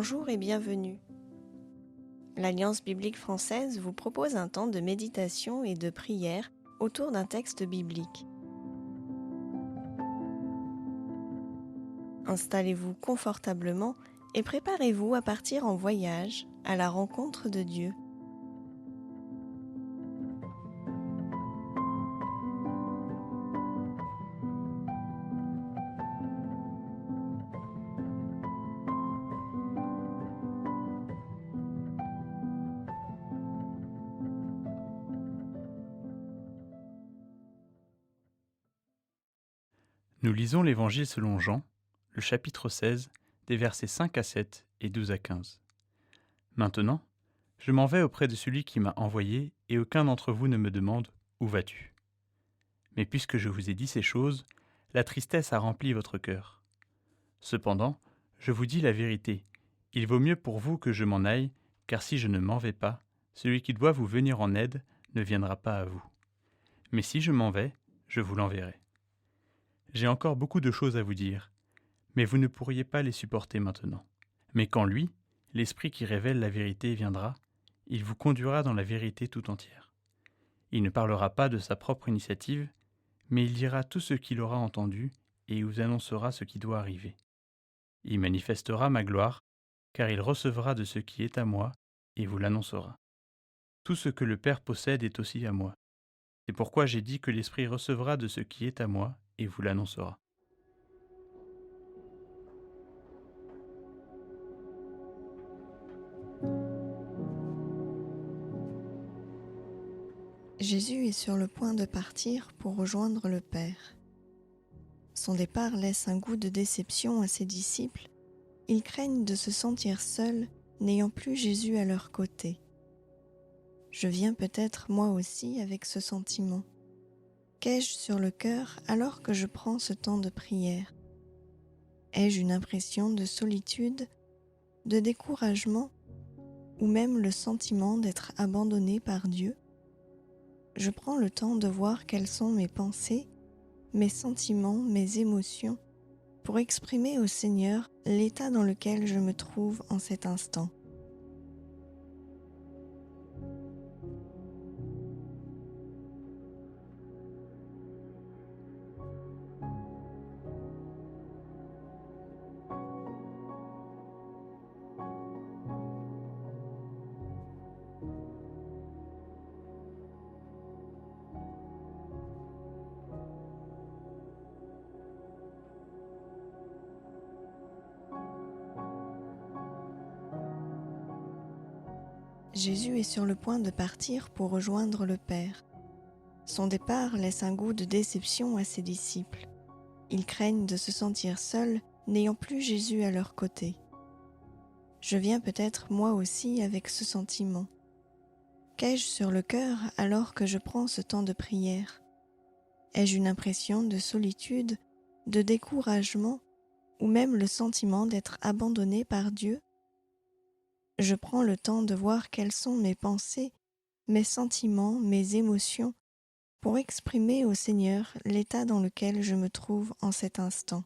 Bonjour et bienvenue. L'Alliance biblique française vous propose un temps de méditation et de prière autour d'un texte biblique. Installez-vous confortablement et préparez-vous à partir en voyage à la rencontre de Dieu. Nous lisons l'Évangile selon Jean, le chapitre 16, des versets 5 à 7 et 12 à 15. Maintenant, je m'en vais auprès de celui qui m'a envoyé, et aucun d'entre vous ne me demande « Où vas-tu » Mais puisque je vous ai dit ces choses, la tristesse a rempli votre cœur. Cependant, je vous dis la vérité, il vaut mieux pour vous que je m'en aille, car si je ne m'en vais pas, celui qui doit vous venir en aide ne viendra pas à vous. Mais si je m'en vais, je vous l'enverrai. J'ai encore beaucoup de choses à vous dire, mais vous ne pourriez pas les supporter maintenant. Mais quand lui, l'Esprit qui révèle la vérité, viendra, il vous conduira dans la vérité tout entière. Il ne parlera pas de sa propre initiative, mais il dira tout ce qu'il aura entendu et il vous annoncera ce qui doit arriver. Il manifestera ma gloire, car il recevra de ce qui est à moi et vous l'annoncera. Tout ce que le Père possède est aussi à moi. C'est pourquoi j'ai dit que l'Esprit recevra de ce qui est à moi et vous l'annoncera. Jésus est sur le point de partir pour rejoindre le Père. Son départ laisse un goût de déception à ses disciples. Ils craignent de se sentir seuls, n'ayant plus Jésus à leur côté. Je viens peut-être moi aussi avec ce sentiment. Qu'ai-je sur le cœur alors que je prends ce temps de prière ? Ai-je une impression de solitude, de découragement, ou même le sentiment d'être abandonné par Dieu ? Je prends le temps de voir quelles sont mes pensées, mes sentiments, mes émotions, pour exprimer au Seigneur l'état dans lequel je me trouve en cet instant. Jésus est sur le point de partir pour rejoindre le Père. Son départ laisse un goût de déception à ses disciples. Ils craignent de se sentir seuls, n'ayant plus Jésus à leur côté. Je viens peut-être moi aussi avec ce sentiment. Qu'ai-je sur le cœur alors que je prends ce temps de prière ? Ai-je une impression de solitude, de découragement, ou même le sentiment d'être abandonné par Dieu ? Je prends le temps de voir quelles sont mes pensées, mes sentiments, mes émotions, pour exprimer au Seigneur l'état dans lequel je me trouve en cet instant.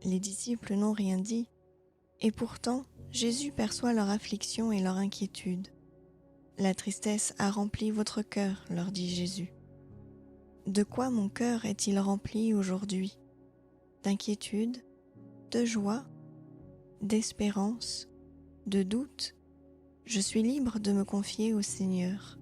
Les disciples n'ont rien dit, et pourtant Jésus perçoit leur affliction et leur inquiétude. La tristesse a rempli votre cœur, leur dit Jésus. De quoi mon cœur est-il rempli aujourd'hui ? D'inquiétude, de joie, d'espérance, de doute ? Je suis libre de me confier au Seigneur.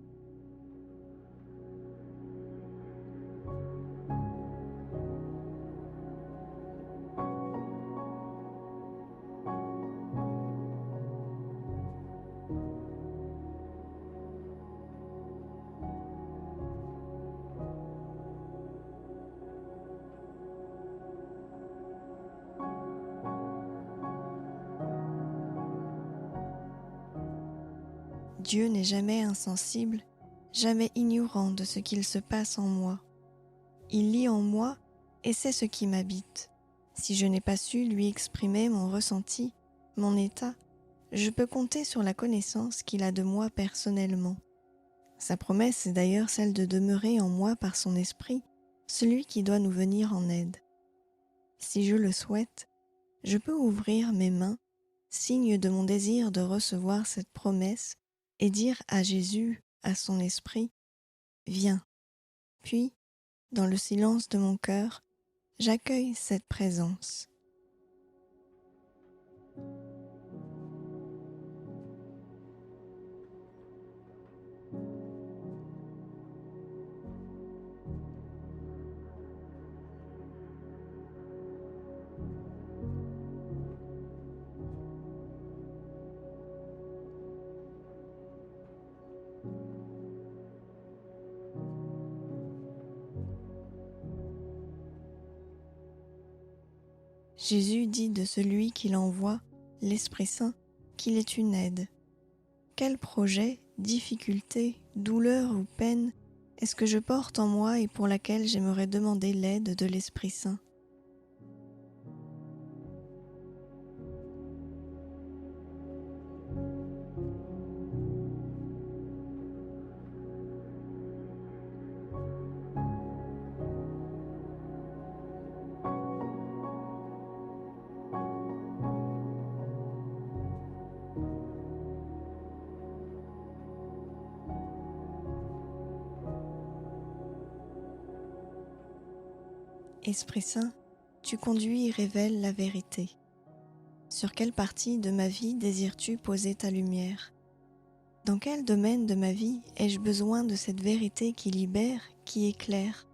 Dieu n'est jamais insensible, jamais ignorant de ce qu'il se passe en moi. Il lit en moi et sait ce qui m'habite. Si je n'ai pas su lui exprimer mon ressenti, mon état, je peux compter sur la connaissance qu'il a de moi personnellement. Sa promesse est d'ailleurs celle de demeurer en moi par son esprit, celui qui doit nous venir en aide. Si je le souhaite, je peux ouvrir mes mains, signe de mon désir de recevoir cette promesse, et dire à Jésus, à son esprit, « Viens ». Puis, dans le silence de mon cœur, j'accueille cette présence. Jésus dit de celui qu'il envoie, l'Esprit Saint, qu'il est une aide. Quel projet, difficulté, douleur ou peine est-ce que je porte en moi et pour laquelle j'aimerais demander l'aide de l'Esprit Saint ? Esprit Saint, tu conduis et révèles la vérité. Sur quelle partie de ma vie désires-tu poser ta lumière ? Dans quel domaine de ma vie ai-je besoin de cette vérité qui libère, qui éclaire ?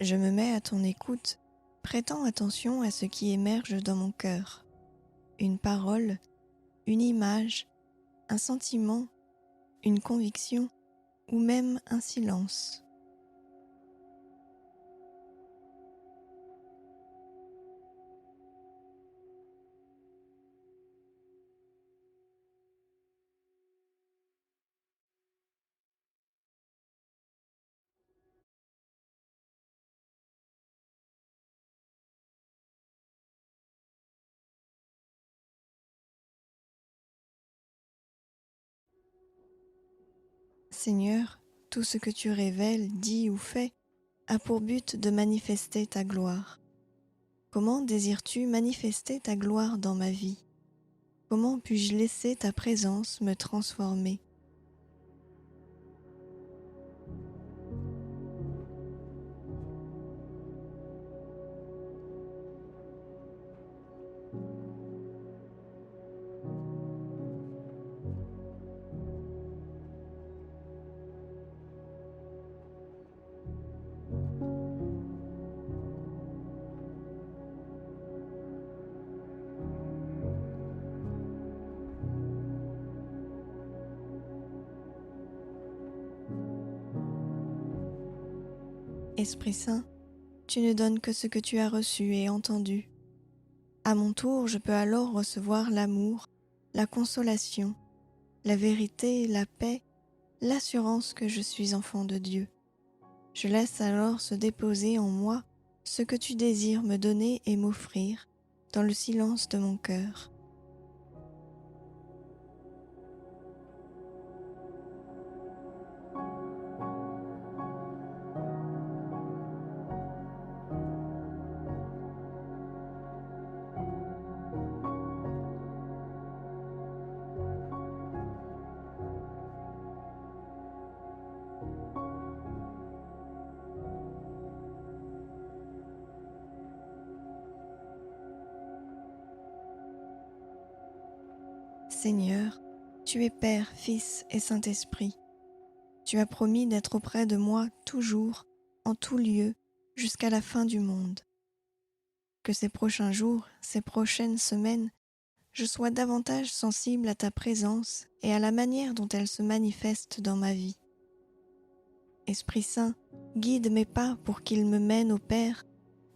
Je me mets à ton écoute, prêtant attention à ce qui émerge dans mon cœur. Une parole, une image, un sentiment, une conviction ou même un silence. Seigneur, tout ce que tu révèles, dis ou fais, a pour but de manifester ta gloire. Comment désires-tu manifester ta gloire dans ma vie ? Comment puis-je laisser ta présence me transformer ? Esprit Saint, tu ne donnes que ce que tu as reçu et entendu. À mon tour, je peux alors recevoir l'amour, la consolation, la vérité, la paix, l'assurance que je suis enfant de Dieu. Je laisse alors se déposer en moi ce que tu désires me donner et m'offrir dans le silence de mon cœur. Seigneur, tu es Père, Fils et Saint-Esprit. Tu as promis d'être auprès de moi toujours, en tout lieu, jusqu'à la fin du monde. Que ces prochains jours, ces prochaines semaines, je sois davantage sensible à ta présence et à la manière dont elle se manifeste dans ma vie. Esprit Saint, guide mes pas pour qu'ils me mènent au Père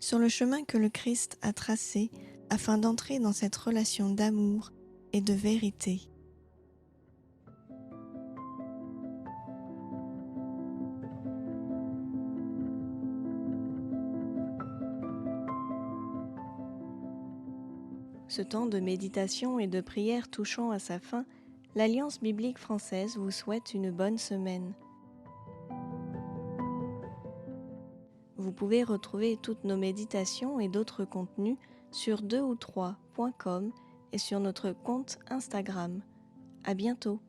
sur le chemin que le Christ a tracé afin d'entrer dans cette relation d'amour et de vérité. Ce temps de méditation et de prière touchant à sa fin, l'Alliance biblique française vous souhaite une bonne semaine. Vous pouvez retrouver toutes nos méditations et d'autres contenus sur 2ou3.com et sur notre compte Instagram. À bientôt.